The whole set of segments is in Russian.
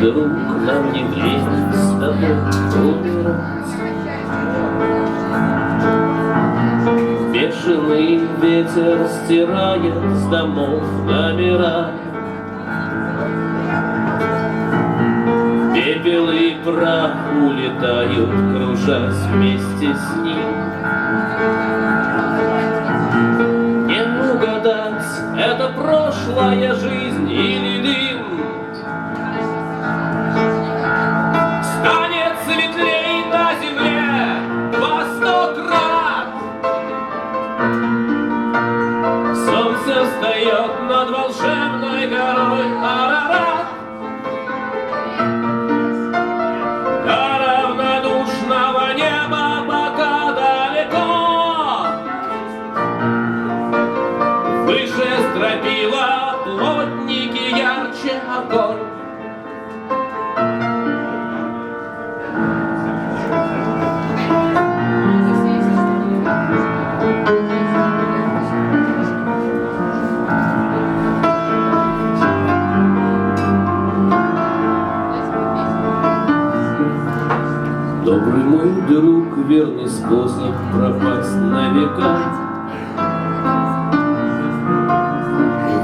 друг, нам не время с тобой умирать. Бешеный ветер стирает с домов номера. Пепел и прах улетают, кружась вместе с ним. Не угадать, это прошлая жизнь или дым. Станет светлей на земле во 100 крат. Солнце встает над волшебной горой Арарат. До равнодушного неба пока далеко. Выше стропила плотники, ярче огонь. Добрый мой друг, верный способ пропасть на века.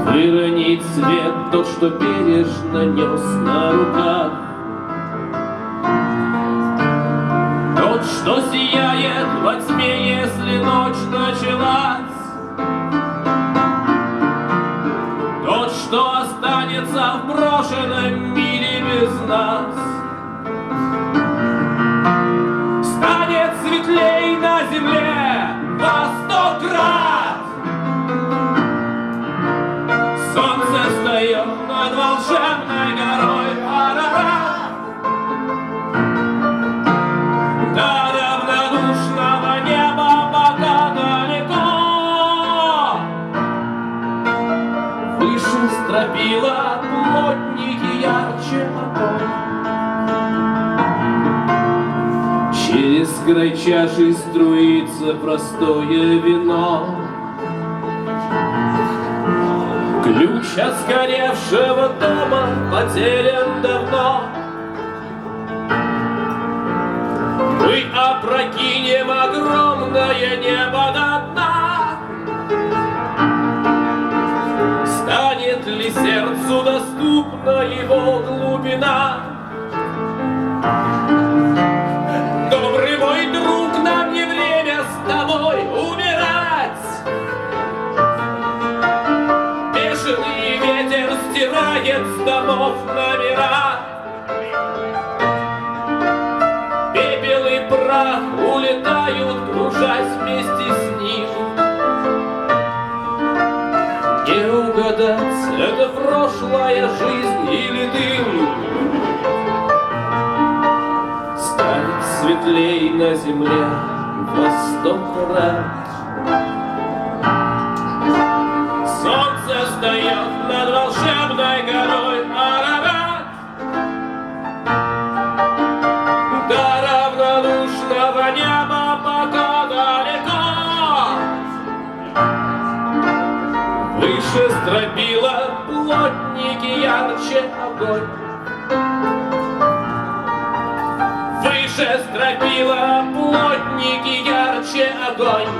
Выронить свет тот, что бережно нес на руках. Тот, что сияет во тьме, если ночь началась. Тот, что останется в брошенном мире без нас. Станет светлей на земле во 100 крат. Солнце встает над волшебной горой Арарат. До равнодушного неба пока далеко. Выше стропила плотники, ярче огонь. Через край чаши струится простое вино. Ключ от сгоревшего дома потерян давно. Мы опрокинем огромное небо до дна. Станет ли сердцу доступна его глубина? Добрый мой друг, нам не время с тобой умирать. Бешеный ветер стирает с домов номера. Пепел и прах улетают, кружась вместе с ним. Не угадать, это прошлая жизнь или дым. Станет светлей на земле во 100 крат. Солнце встает над волшебной горой Арарат. До равнодушного неба пока далеко. Выше стропила плотники, ярче огонь. Выше стропила плотники, ярче огонь.